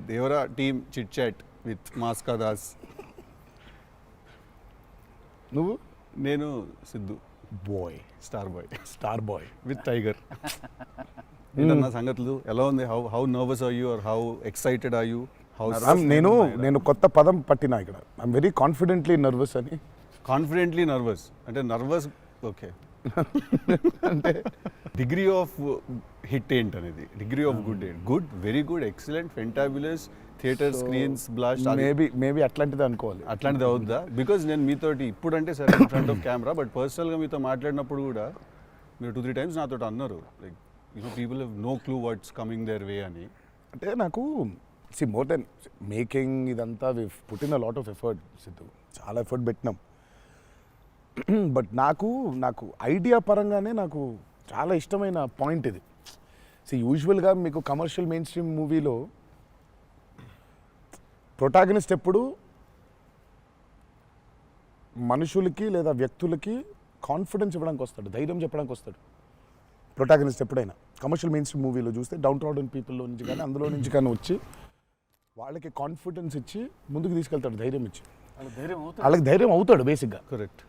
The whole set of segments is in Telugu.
Devara team chit chat with Mass ka Das. నువ్వు? నేను Siddhu boy, star boy with Tiger. ఏంటన్నా సంగతులు ఎలా ఉంది? How nervous are you or how excited are you? నేను కొత్త పదం పట్టినా ఇక్కడ. ఐఎమ్ వెరీ కాన్ఫిడెంట్లీ నర్వస్ అని. కాన్ఫిడెంట్లీ నర్వస్ అంటే నర్వస్ ఓకే. అంటే డిగ్రీ ఆఫ్ హిట్ ఏంటనేది, డిగ్రీ ఆఫ్ గుడ్ ఏంటి? Good, very good, excellent, fantabulous, theatre screens blast. Maybe అట్లాంటిది అనుకోవాలి. అట్లాంటిది అవుద్దా? బికాజ్ నేను మీతోటి ఇప్పుడు అంటే సరే in front of camera, but పర్సనల్గా మీతో మాట్లాడినప్పుడు కూడా మీరు 2-3 times నాతో అన్నారు like people have no clue what's coming their way అని. అంటే నాకు మోర్ దెన్ మేకింగ్ ఇదంతా we put in a lot of effort Siddhu, చాలా ఎఫర్ట్ పెట్టినాం. బట్ నాకు ఐడియా పరంగానే నాకు చాలా ఇష్టమైన పాయింట్ ఇది. యూజువల్గా మీకు కమర్షియల్ మెయిన్ స్ట్రీమ్ మూవీలో ప్రొటాగనిస్ట్ ఎప్పుడు మనుషులకి లేదా వ్యక్తులకి కాన్ఫిడెన్స్ ఇవ్వడానికి వస్తాడు, ధైర్యం చెప్పడానికి వస్తాడు ప్రొటాగనిస్ట్ ఎప్పుడైనా. కమర్షియల్ మెయిన్ స్ట్రీమ్ మూవీలో చూస్తే డౌన్ ట్రాడన్ పీపుల్లో నుంచి కానీ అందులో నుంచి కానీ వచ్చి వాళ్ళకి కాన్ఫిడెన్స్ ఇచ్చి ముందుకు తీసుకెళ్తాడు, ధైర్యం ఇచ్చి. వాళ్ళకి ధైర్యం అవుతాడు బేసిక్గా. కరెక్ట్.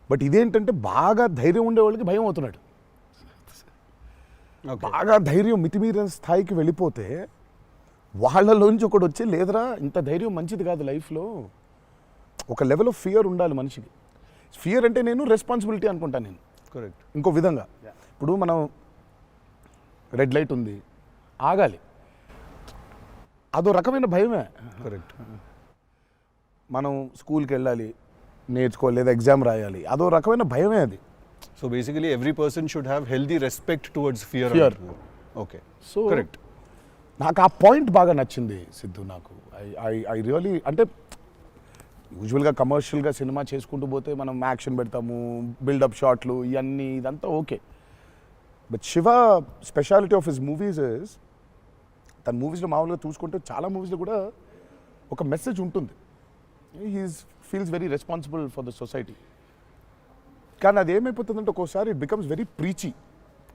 బట్ ఇదేంటంటే బాగా ధైర్యం ఉండే వాళ్ళకి భయం అవుతున్నాడు. బాగా ధైర్యం మితిమీరిన స్థాయికి వెళ్ళిపోతే వాళ్ళలోంచి ఒకటి వచ్చి లేదరా ఇంత ధైర్యం మంచిది కాదు లైఫ్లో, ఒక లెవెల్ ఆఫ్ ఫియర్ ఉండాలి మనిషికి. ఫియర్ అంటే నేను రెస్పాన్సిబిలిటీ అనుకుంటాను నేను. కరెక్ట్. ఇంకో విధంగా ఇప్పుడు మనం రెడ్ లైట్ ఉంది, ఆగాలి, అదో రకమైన భయమే. కరెక్ట్. మనం స్కూల్కి వెళ్ళాలి, నేర్చుకోవాలి, లేదా ఎగ్జామ్ రాయాలి, అదో రకమైన భయమే అది. So basically every person should have healthy respect towards fear. Okay. So correct. నాకు ఆ పాయింట్ బాగా నచ్చింది సిద్ధు. నాకు ఐ రియలీ అంటే యూజువల్గా కమర్షియల్గా సినిమా చేసుకుంటూ పోతే మనం యాక్షన్ పెడతాము, బిల్డప్ షాట్లు, ఇవన్నీ ఇదంతా okay. But Shiva speciality of his movies is, తన మూవీస్లో మామూలుగా చూసుకుంటే చాలా మూవీస్లో కూడా ఒక మెసేజ్ ఉంటుంది. He's feels very responsible for the society. కానీ అది ఏమైపోతుందంటే ఒక్కోసారి it becomes very preachy.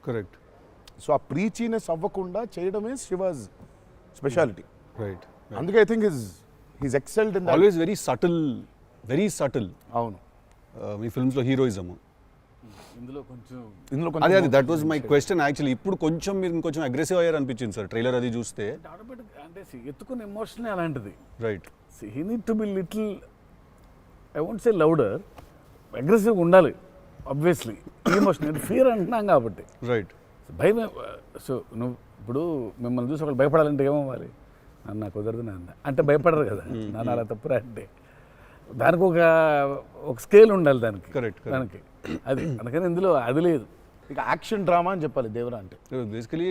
Correct. So ఆ ప్రీచీనెస్ అవ్వకుండా చేయడమే శివాజ్ స్పెషాలిటీ. రైట్. అందుకే I think he's excelled in always very subtle. అవును. మీ ఫిల్మ్స్లో హీరోయిజం ఇందులో అదే that was my question actually. ఇప్పుడు కొంచెం మీరు ఇంకొంచెం అగ్రెసివ్ అయ్యారు అనిపించింది సార్ ట్రైలర్ అది చూస్తే. అంటే ఎత్తుకున్న ఎమోషన్ అలాంటిది. Right. He need to be little, I won't say louder, అగ్రెసివ్గా ఉండాలి ఆబ్వియస్లీ. ఎమోషన్ ఫియర్ అంటున్నాం కాబట్టి. రైట్. భయం. సో నువ్వు ఇప్పుడు మిమ్మల్ని చూసి ఒకళ్ళు భయపడాలంటే ఏమవ్వాలి? నాకు కుదరదు నాన్న అంటే భయపడరు కదా. నాన్న అలా తప్పురా అంటే దానికి ఒక స్కేల్ ఉండాలి దానికి. కరెక్ట్. దానికి అది అందుకని ఇందులో అది లేదు. ఇక యాక్షన్ డ్రామా అని చెప్పాలి దేవరా అంటే. బేసికలీ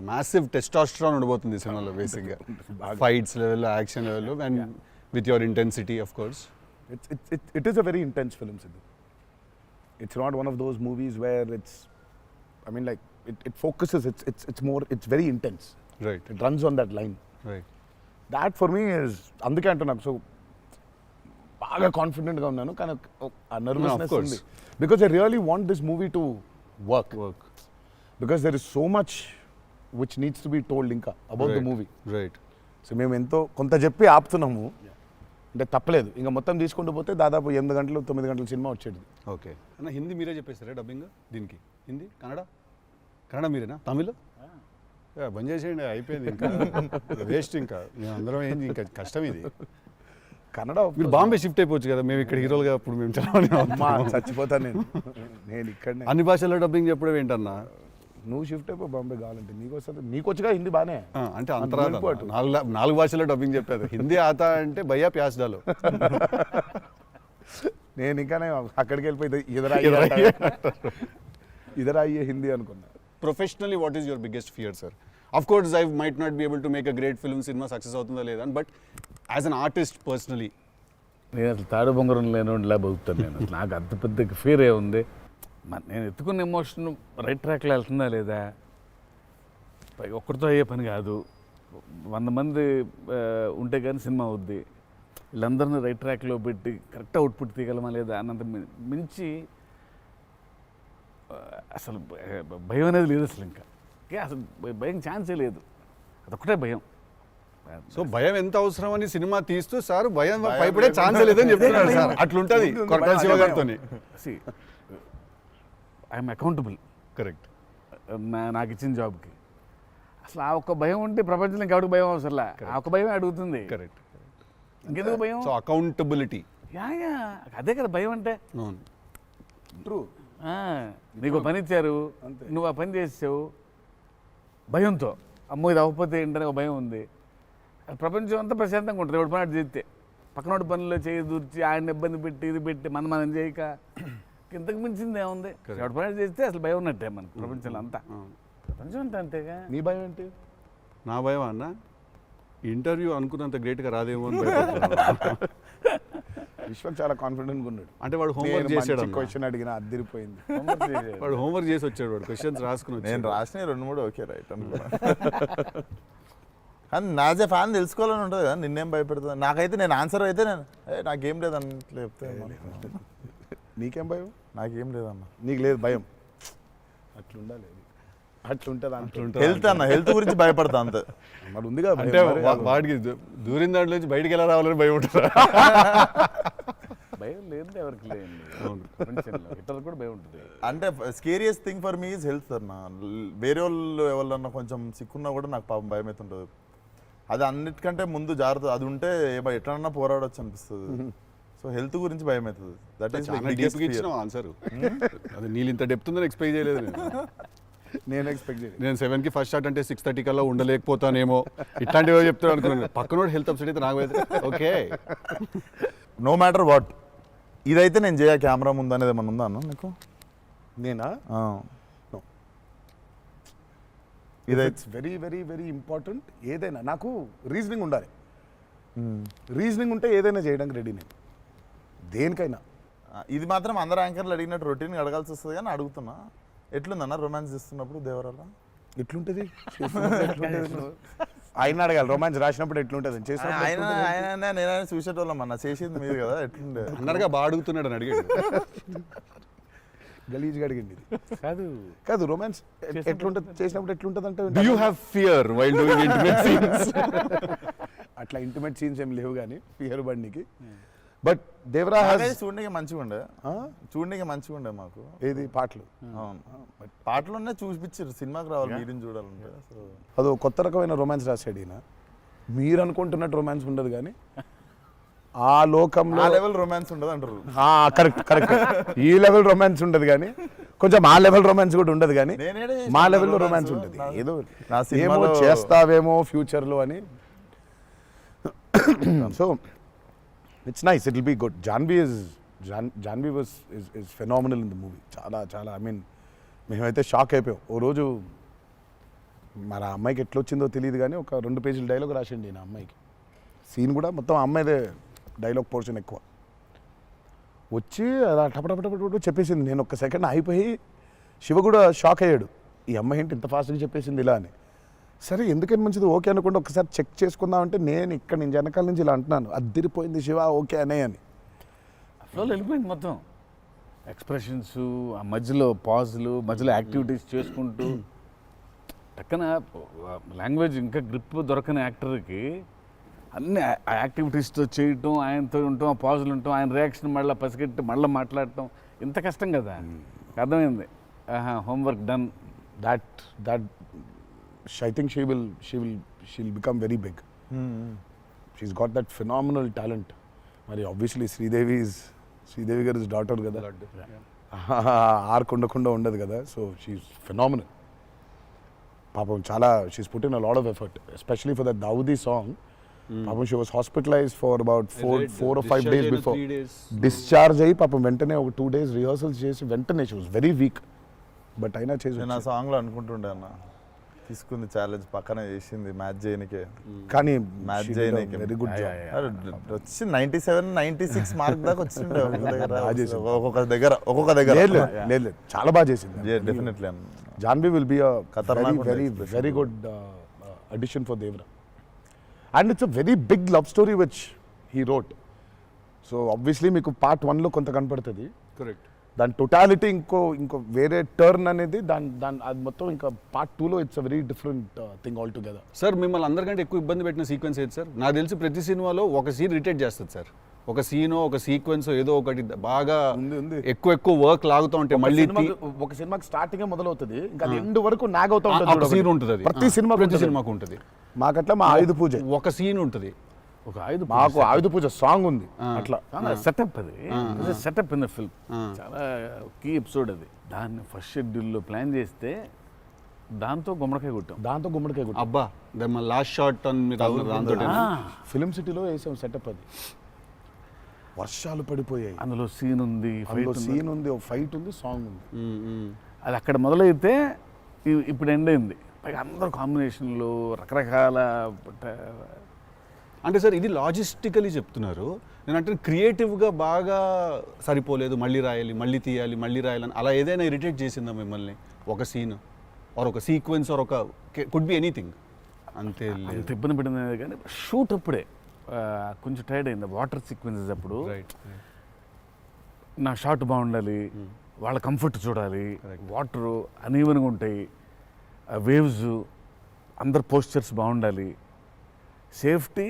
మ్యాసివ్ టెస్టాస్టెరాన్ ఉండబోతుంది సినిమాలో బేసిక్గా. ఫైట్స్ లెవెల్లో, యాక్షన్ లెవెల్లో, and with your intensity of course. It is a very intense film, Sidhu. It's not one of those movies where it's, I mean, like it focuses. It's very intense. Right. It runs on that line. Right. That for me is అందుకే అంటున్నాను. సో బాగా కాన్ఫిడెంట్గా ఉన్నాను, కానీ ఆ నర్వస్నెస్ ఉంది. Because I really want this movie to work. Because there is so much which needs to be told ఇంకా about the movie. Right. So మేము ఎంతో కొంత చెప్పి ఆపుతున్నాము అంటే తప్పలేదు. ఇంకా మొత్తం తీసుకుంటూ పోతే దాదాపు 8 గంటలు 9 గంటల సినిమా వచ్చేది. ఓకే అన్న, హిందీ మీరే చెప్పేస్తారా డబ్బింగ్ దీనికి? హిందీ, కన్నడ మీరేనా? తమిళ్ బంద్ చేసేయండి, అయిపోయింది ఇంకా వేస్ట్. ఇంకా మేము అందరం ఏంది, ఇంకా కష్టం ఇది. కన్నడ మీరు బాంబే షిఫ్ట్ అయిపోవచ్చు కదా, మేము ఇక్కడ హీరోలుగా అప్పుడు మేము చచ్చిపోతాను నేను ఇక్కడనే. అన్ని భాషల్లో డబ్బింగ్ చెప్పడం ఏంటన్నా? నువ్వు షిఫ్ట్ అయిపో బాంబే కావాలంటే, నీకు వస్తుంది, నీకు వచ్చుగా హిందీ బాగానే. అంటే అంతరా 4 భాషల్లో డబ్బింగ్ చెప్పారు. హిందీ ఆతా అంటే భయ్యా ప్యాస్ డాలో. నేను ఇంకానే అక్కడికి వెళ్ళిపోయి ఇదరా అయ్యే హిందీ అనుకున్నా. Professionally what is your biggest fear sir? Of course I might not be able to make a great film, cinema success అవుతుందా లేదా, but as an artist personally నేను అసలు తాడు బొంగరం లేనిలా బతుకుతాను నేను. నాకు అంత పెద్ద ఫియర్ ఏముంది? నేను ఎత్తుకున్న ఎమోషన్ రైట్ ట్రాక్లో వెళ్తుందా లేదా? ఒక్కరితో అయ్యే పని కాదు, 100 మంది ఉంటే కానీ సినిమా అవుద్ది. వీళ్ళందరినీ రైట్ ట్రాక్లో పెట్టి కరెక్ట్ అవుట్పుట్ తీయగలమా లేదా అన్నంత మించి అసలు భయం అనేది లేదు అసలు. ఇంకా అసలు భయం ఛాన్సే లేదు. అదొక్కటే భయం. సో భయం ఎంత అవసరం అని సినిమా తీస్తూ సార్ భయం భయపడే ఛాన్స్ లేదని చెప్తున్నాడు సార్. అట్లుంటది కొరటాల శివ గారితో. I'm accountable correct. నాకు ఇచ్చిన జాబ్కి. అసలు ఆ ఒక్క భయం ఉంటే ప్రపంచంలో ఇంకెవరికి భయం అవసరంలా. ఆ ఒక్క భయం అడుగుతుంది. కరెక్ట్. ఇంకెందుకు భయం? So accountability. యా అదే కదా భయం అంటే. అవును. ట్రూ. నీకు పని ఇచ్చారు, నువ్వు ఆ పని చేసావు భయంతో. అమ్మో ఇది అవ్వకపోతే ఏంటనే ఒక భయం ఉంది. ప్రపంచం అంతా ప్రశాంతంగా ఉంటుంది ఎవరి పని చేస్తే. పక్కనోటి పనుల్లో చేయి దూర్చి ఆయన ఇబ్బంది పెట్టి ఇది పెట్టి మనం చేయక ఇంతకు మించింది ఏముంది? ఎవరి పని చేస్తే అసలు భయం ఉన్నట్టే మనకు ప్రపంచంలో అంతా. ప్రపంచం అంతా అంతేగా. నీ భయం ఏంటి? నా భయం అన్న ఇంటర్వ్యూ అనుకున్నంత గ్రేట్గా రాదేమో అని భయపడుతున్నాను. విశ్వక్ చాలా కాన్ఫిడెంట్గా ఉన్నాడు. అంటే వాడు హోంవర్క్ చేసాడు. క్వశ్చన్ అడిగిన అదిరిపోయింది. వాడు హోంవర్క్ చేసి వచ్చాడు. వాడు క్వశ్చన్స్ రాసుకుని నేను రాసిన 2-3 ఓకే రైట్ అనుకున్నా. కానీ నాజే ఫ్యాన్ తెలుసుకోవాలని ఉంటుంది కదా, నిన్నేం భయపెడుతుంది. నాకైతే నేను ఆన్సర్ అయితే నాకేం లేదన్న చెప్తే నీకేం భయం? నాకేం లేదన్న. నీకు లేదు భయం? అట్లుండాలి. అట్లుంటుంది. హెల్త్ అన్న, హెల్త్ గురించి భయపడతా అంతే. మరి ఉంది కదా. అంటే వాడికి దూరిన దాంట్లో నుంచి బయటికి ఎలా రావాలని భయం ఉంటుంది. భయం లేదు ఎవరికి లేదు ప్రపంచంలో. ఇతరులకు కూడా భయం ఉంటుంది. అంటే scariest thing for me is health అన్న. వేరే వాళ్ళు ఎవరన్నా కొంచెం సిక్కున్నా కూడా నాకు పాపం భయం అవుతుంటుంది. అది అన్నిటికంటే ముందు జాగ్రత్త. అది ఉంటే ఎట్లన్నా పోరాడొచ్చు అనిపిస్తుంది. సో హెల్త్ గురించి భయం అవుతుంది. That is answer. అది నీళ్ళు ఇంత డెప్త్ ఉందని ఎక్స్పెక్ట్ చేయలేదు నేను ఎక్స్పెక్ట్ చేయలేదు. నేను 7కి ఫస్ట్ షాట్ అంటే 6:30 కల్లా ఉండలేకపోతానేమో ఇట్లాంటివి చెప్తాను అనుకున్నాను. పక్కనోడు హెల్త్ అప్సెట్ అయితే నాకు ఓకే. నో మ్యాటర్ వాట్ ఇదైతే నేను చేయ కెమెరా ముందు అనేది ఏమన్నా ఉందా అన్న నీకు? నేనా? ఇదైతే వెరీ వెరీ వెరీ ఇంపార్టెంట్. ఏదైనా నాకు రీజనింగ్ ఉండాలి. రీజనింగ్ ఉంటే ఏదైనా చేయడానికి రెడీ నేను, దేనికైనా. ఇది మాత్రం అందరు యాంకర్లు అడిగినట్టు రొటీన్ అడగాల్సి వస్తుంది కానీ అడుగుతున్నా. ఎట్లుందన్న రొమాన్స్ చేస్తున్నప్పుడు దేవరాల? ఎట్లుంటుంది? ఆయన అడగాలి. రొమాన్స్ రాసినప్పుడు ఎట్లుంటుంది? ఆయన నేనైనా చూసేటోళ్ళం అన్న, చేసింది మీరు కదా, ఎట్లుండే అన్నట్టుగా బాగా అడుగుతున్నాడు అని అడిగాడు. గలీజ్గా అడిగింది. కాదు కాదు రొమాన్స్ ఎట్లుంటుంది చేసినప్పుడు ఎట్లుంటుంది అంటే, Do you have fear while doing intimate scenes? అట్లా ఇంటిమేట్ సీన్స్ ఏం లేవు కానీ పియర్ బండికి. బట్ దేవరా చూడడానికి మంచిగా ఉండే, చూడడానికి మంచిగా ఉండే మాకు. ఏది పాటలు? అవును, పాటలున్నా చూపించారు. సినిమాకి రావాలి మీరిని చూడాలంటే. సో అదో కొత్త రకమైన రొమాన్స్ రాశాడు ఈయన. మీరు అనుకుంటున్నట్టు రొమాన్స్ ఉండదు కానీ ఆ లోకంలో ఆ లెవెల్ రొమాన్స్ ఉండదు అంటారు. Correct correct. ఈ లెవెల్ రొమాన్స్ ఉండదు కానీ కొంచెం ఆ లెవెల్ రొమాన్స్ కూడా ఉండదు కానీ మా లెవెల్లో రొమాన్స్ ఉంటుంది. ఏదో ఏమో చేస్తావేమో ఫ్యూచర్లో అని. So it's nice, it will be good. Janhvi is phenomenal in the movie. చాలా చాలా ఐ మీన్ మేమైతే షాక్ అయిపోయాం. ఓ రోజు మన అమ్మాయికి ఎట్లా వచ్చిందో తెలియదు కానీ ఒక 2 పేజీల డైలాగ్ రాసిండి నా అమ్మాయికి. సీన్ కూడా మొత్తం అమ్మాయిదే డైలాగ్ పోర్షన్ ఎక్కువ. వచ్చి అలా టపటపటపట చెప్పేసింది. నేను ఒక్క సెకండ్ అయిపోయి శివ కూడా షాక్ అయ్యాడు. ఈ అమ్మాయి ఏంటి ఇంత ఫాస్ట్గా చెప్పేసింది ఇలా అని. సరే ఎందుకని మంచిది ఓకే అనుకుంటే ఒకసారి చెక్ చేసుకుందామంటే నేను వెనకాల నుంచి ఇలా అంటున్నాను, అద్దిరిపోయింది శివ ఓకే అనే అని. ఫ్లోలో వెళ్ళిపోయింది మొత్తం. ఎక్స్ప్రెషన్స్, ఆ మధ్యలో పాజులు, మధ్యలో యాక్టివిటీస్ చేసుకుంటూ టక్కన లాంగ్వేజ్ ఇంకా గ్రిప్ దొరకని యాక్టర్కి అన్ని ఆ యాక్టివిటీస్తో చేయటం, ఆయనతో ఉండటం, ఆ పాజులు ఉండటం, ఆయన రియాక్షన్ మళ్ళీ పసిగట్టి మళ్ళీ మాట్లాడటం ఇంత కష్టం కదా. అర్థమైంది. Homework done. That I think she'll become very big. She's got that phenomenal talent. మరి obviously శ్రీదేవి గారి డాటర్ కదా, ఆర్క్ ఉండకుండా ఉండదు కదా. So she's phenomenal. పాపం చాలా she's put in a lot of effort, especially for that Daavudi song. పాపం she was hospitalised for about 4 or 5 days before. Discharge అయ్యి పాపం వెంటనే ఒక 2 days రిహర్సల్స్ చేసి వెంటనే she was very weak. But అయినా చేసి నేను ఆ సాంగ్లో అనుకుంటుండే అన్న, తీసుకుంది ఛాలెంజ్ పక్కన చేసింది మ్యాచ్ చేయనికే. కానీ మ్యాచ్ చేయనికే వెరీ గుడ్ జాబ్. వచ్చి 97, 96 మార్క్ దాకా వచ్చిండే ఒక్కొక్క దగ్గర. లేదు చాలా బాగా చేసింది. Definitely Janhvi will be very good addition for Devara. And it's a very big love story which he wrote. So obviously మీకు పార్ట్ 1లో కొంత కనపడుతుంది. కరెక్ట్. దాని టోటాలిటీ ఇంకో వేరే టర్న్ అనేది దాని అది మొత్తం ఇంకా పార్ట్ 2లో it's a very different thing all together. Sir మిమ్మల్ని అందరికంటే ఎక్కువ ఇబ్బంది పెట్టిన సీక్వెన్స్ ఏది సార్? నాకు తెలిసి ప్రతి సినిమాలో ఒక సీన్ రిటేట్ చేస్తుంది సార్. ఒక సీనో ఒక సీక్వెన్స్ ఏదో ఒకటి బాగా ఉంది. ఎక్కువ వర్క్ లాగుతూ ఉంటే మళ్ళీ ఒక సినిమాకి స్టార్టింగ్ మొదలవుతుంది ఇంకా అది ఎండ్ వరకు నాగవుతా ఒక ఉంటుంది సీన్ ఉంటుంది అది. ప్రతి సినిమాకు ఉంటుంది. మాకట్లా మా ఆయుధ పూజ ఒక సీన్ ఉంటుంది. ఒక ఆయుధ మాకు ఆయుధ పూజ సాంగ్ ఉంది అట్లా సెటప్ అది సెటప్ ఇన్ ద ఫిల్మ్ చాలా కీ ఎపిసోడ్ అది. దాన్ని ఫస్ట్ షెడ్యూల్లో ప్లాన్ చేస్తే దాంతో గుమ్మడికాయ కొట్టాం. దాంతో గుమ్మడికాయ కొట్టాం. అబ్బా లాస్ట్ షాట్ దాంతో ఫిలిం సిటీలో వేసాం సెటప్ అది. వర్షాలు పడిపోయాయి, అందులో సీన్ ఉంది, సీన్ ఉంది, ఒక ఫైట్ ఉంది, సాంగ్ ఉంది. అది అక్కడ మొదలైతే ఇప్పుడు ఎండ్ అయింది. పైగా అందరూ కాంబినేషన్లు రకరకాల. అంటే సార్ ఇది లాజిస్టికలీ చెప్తున్నారు, నేను అంటే క్రియేటివ్గా బాగా సరిపోలేదు, మళ్ళీ రాయాలి, మళ్ళీ తీయాలి, మళ్ళీ రాయాలని అలా ఏదైనా ఇరిటేట్ చేసిందా మిమ్మల్ని? ఒక సీన్ ఆర్ ఒక సీక్వెన్స్ ఆర్ ఒక కుడ్ బి ఎనీథింగ్ అంతే? అంత ఇబ్బంది పడింది కానీ షూట్ అప్పుడే కొంచెం టైర్డ్ అయింది. వాటర్ సీక్వెన్సెస్ అప్పుడు నా షాట్ బాగుండాలి, వాళ్ళ కంఫర్ట్ చూడాలి, వాటరు అనీవెన్గా ఉంటాయి, వేవ్స్, అందరు పోస్చర్స్ బాగుండాలి, సేఫ్టీ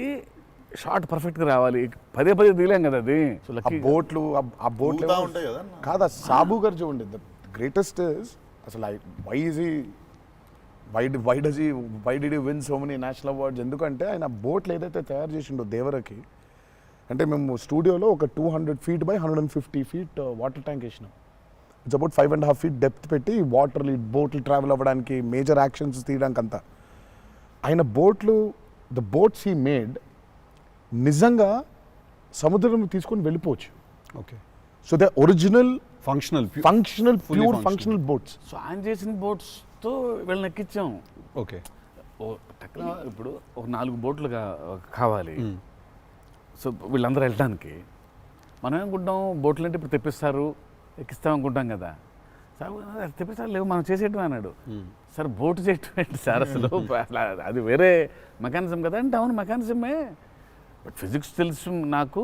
షాట్ పర్ఫెక్ట్గా రావాలి. పదే తీలేం కదా అది. సో లక్కీ బోట్లు ఆ బోట్లు ఉంటాయి కదా కాదా సాబు గారు చూడండి. ద గ్రేటెస్ట్ ఇస్ అసలు why did you win so many national awards? ఎందుకంటే ఆయన బోట్లు ఏదైతే తయారు చేసిండో దేవరకి, అంటే మేము స్టూడియోలో ఒక 200 feet by 150 feet water tank వేసినాం. ఇట్స్ అబౌట్ 5.5 feet డెప్త్ పెట్టి బోట్లు ట్రావెల్ అవ్వడానికి, మేజర్ యాక్షన్స్ తీయడానికి అంతా. ఆయన ద బోట్స్ హీ మేడ్ నిజంగా సముద్రం తీసుకొని వెళ్ళిపోవచ్చు. Okay. So the original functional pure functional boats. So ఆయన చేసిన బోట్స్తో వీళ్ళని ఎక్కించాం. ఓకే. ఇప్పుడు ఒక 4 బోట్లు కావాలి. సో వీళ్ళందరూ వెళ్ళడానికి మనం ఏమనుకుంటాం, బోట్లు అంటే ఇప్పుడు తెప్పిస్తారు, ఎక్కిస్తాం అనుకుంటాం కదా. సార్ తెప్పిస్తారు లేవు, మనం చేసేయటం అన్నాడు. సార్ బోటు చేయటం ఏంటి సార్ అసలు? అది వేరే మెకానిజం కదా అంటే, అవును మెకానిజమే, బట్ ఫిజిక్స్ తెలుసు నాకు,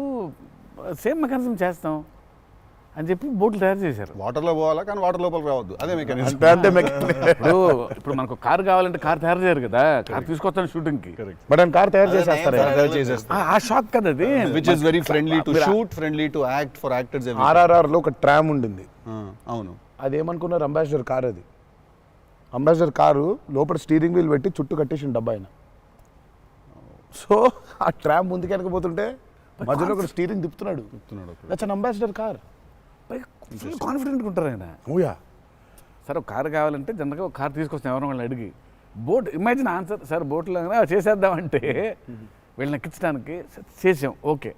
సేమ్ మెకానిజం చేస్తాం అని చెప్పి బోట్లు తయారు చేశారు. వాటర్లో పోవాలా కానీ వాటర్ లోపలికి రావద్దు, అదే మెకానిజం. ఇప్పుడు మనకు కార్ కావాలంటే కార్ తయారు చేయరు కదా, కార్ తీసుకొస్తాను షూటింగ్కి, బట్ ఆయన కార్ తయారు చేసేస్తారు. ఆ షాక్ కదా అది. Which is very friendly to shoot, friendly to act for actors. RRRలో ఒక ట్రామ్ ఉండింది. అవును. అదేమనుకున్నారు, అంబాసిడర్ కార్ అది. అంబాసిడర్ కారు లోపల స్టీరింగ్ వీల్ పెట్టి చుట్టూ కట్టేసిన డబ్బా ఆయన. సో ఆ ట్రామ్ ముందుకు వెనకపోతుంటే మధ్యలో ఒక స్టీరింగ్ తిప్పుతున్నాడు. That's an Ambassador car. Full కాన్ఫిడెంట్గా ఉంటారు ఆయన. ఓయా. సార్ ఒక కార్ కావాలంటే జనరల్గా ఒక కార్ తీసుకొస్తాం ఎవరైనా వాళ్ళని అడిగి. బోట్ ఇమాజిన్ ఆన్సర్ సార్, బోట్లో చేసేద్దామంటే వీళ్ళని ఎక్కించడానికి చేసాం. ఓకే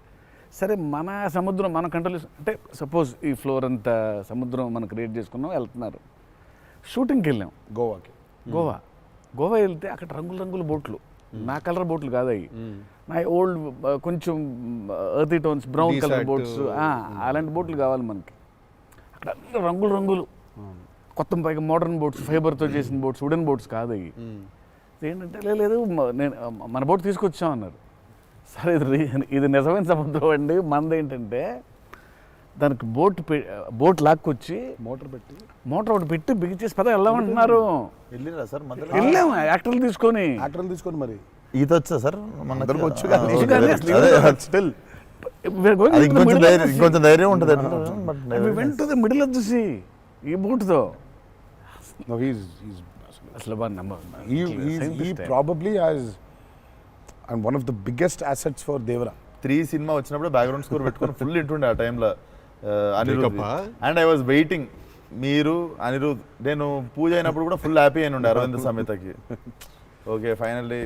సరే, మన సముద్రం మన కంట్రోల్ అంటే సపోజ్ ఈ ఫ్లోర్ అంతా సముద్రం మనం క్రియేట్ చేసుకున్నాం, వెళ్తున్నారు. షూటింగ్కి వెళ్ళాం గోవా వెళ్తే అక్కడ రంగుల బోట్లు, నా కలర్ బోట్లు కాదు అవి, నా ఓల్డ్ కొంచెం ఎర్తీ టోన్స్ బ్రౌన్ కలర్ బోట్స్, అలాంటి బోట్లు కావాలి మనకి. అక్కడ అన్ని రంగులు కొత్త పైగా మోడర్న్ బోట్స్, ఫైబర్తో చేసిన బోట్స్, వుడెన్ బోట్స్ కాదు అవి. ఏంటంటే లేదు నేను మన బోట్ తీసుకొచ్చాం అన్నారు. సరే ఇది నిజమైన సముద్రం అండి, మనది ఏంటంటే దానికి బోట్ లాక్కొచ్చి మోటార్ ఒకటి పెట్టి బిగించేసి పద వెళ్దామంటున్నారు. వెళ్ళిరా సార్? వెళ్ళాము యాక్టర్లు తీసుకొని మరి ఈత వచ్చా సార్? అందరికి వచ్చు. ఇంకొంచెం ధైర్యం ఉంటుంది. వెంట మిడిల్ ఆఫ్ ది సీ ఈ బోట్తో అసలు probably as and one of the biggest assets for Devara. 3 cinema వచ్చినప్పుడు బ్యాక్గ్రౌండ్ స్కోర్ పెట్టుకొని ఫుల్ ఇంటుండే ఆ టైంలో Anirudh. And I was waiting, మీరు అనిరుద్ నేను పూజ అయినప్పుడు కూడా ఫుల్ హ్యాపీ అయిన ఉండే అరవింద్ సమేతకి. ఓకే ఫైనల్లీ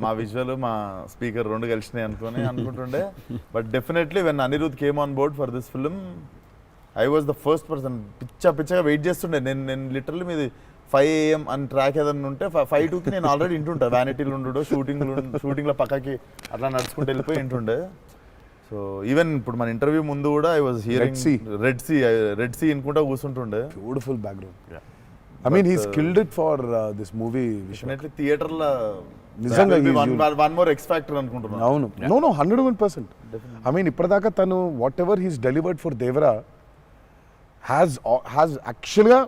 మా విజువల్ మా స్పీకర్ 2 కలిసినాయి అనుకుంటుండే. But definitely when Anirudh came on board for this film, I was the first person. పిచ్చగా వెయిట్ చేస్తుండే. నేను లిటరల్లీ మీది 5 AM అని ట్రాక్ ఏదన్నా ఉంటే 5:02కి నేను ఆల్రెడీ ఇంటుంటా. వ్యానిటీలు ఉండు, షూటింగ్లో పక్కకి అట్లా నడుచుకుంటూ వెళ్ళిపోయి ఇంటుండే. సో ఈవెన్ ఇప్పుడు మన ఇంటర్వ్యూ ముందు కూడా I was hearing Red Sea అనుకుంటా కూర్చుంటుండే. Beautiful background. I mean he skilled it for this movie. Definitely థియేటర్లో నిజంగా వన్ మోర్ ఎక్స్ ఫ్యాక్టర్ అనుకుంటున్నాను. అవును, నో 101%. ఐ మీన్ ఇప్పటిదాకా తను whatever he's delivered for Devara has యాక్చువల్గా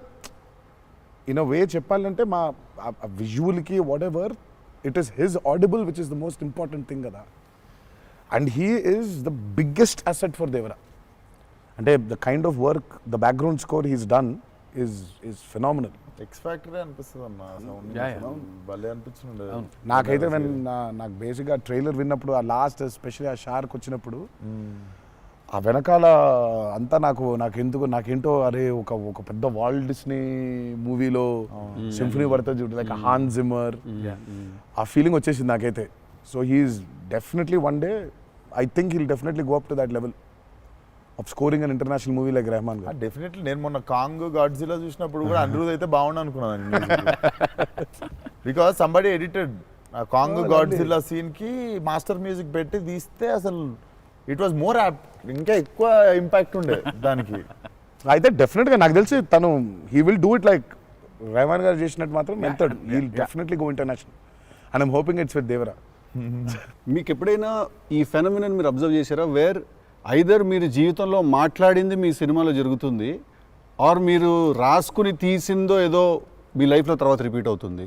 ఇన్ అ వే చెప్పాలంటే మా విజువల్కి whatever it is his audible which is the most important thing కదా. And he is the biggest asset for Devara. అంటే the kind of work the background score he's done is phenomenal. X ఫ్యాక్టరీ అనిపిస్తుంది అన్న సౌండ్ భలే అనిపించింది. నాకైతే నాకు బేసిక్గా ట్రైలర్ విన్నప్పుడు ఆ లాస్ట్ ఎస్పెషల్లీ ఆ షార్క్ వచ్చినప్పుడు ఆ వెనకాల అంతా నాకేంటో అరే ఒక పెద్ద వాల్ట్ డిస్నీ మూవీలో సింఫనీ పడుతుంది చూడు, లైక్ హాన్ జిమ్మర్, ఆ ఫీలింగ్ వచ్చేసింది నాకైతే. So he is definitely one day I think he'll definitely go up to that level of scoring an international movie like Rahman garu. డెఫినెట్లీ నేను మొన్న కాంగ్ గాడ్జిలా చూసినప్పుడు కూడా అనిరుద్ అయితే బాగుండు అనుకున్నాను. బికాస్ సంబడి ఎడిటెడ్ ఆ కాంగ్ గాడ్జిలా సీన్ కి మాస్టర్ మ్యూజిక్ పెట్టి తీస్తే అసలు ఇట్ వాజ్ మోర్ యాప్ట్, ఇంకా ఎక్కువ ఇంపాక్ట్ ఉండే దానికి. అయితే డెఫినెట్గా నాకు తెలిసి తను he will do it like Rahman garu చేసినట్టు మాత్రం వెళ్తాడు. He will definitely go international and I'm hoping it's with Devara. మీకు ఎప్పుడైనా ఈ ఫెనమినన్ మీరు అబ్జర్వ్ చేశారా, వేర్ ఐదర్ మీరు జీవితంలో మాట్లాడింది మీ సినిమాలో జరుగుతుంది, ఆర్ మీరు రాసుకుని తీసిందో ఏదో మీ లైఫ్లో తర్వాత రిపీట్ అవుతుంది?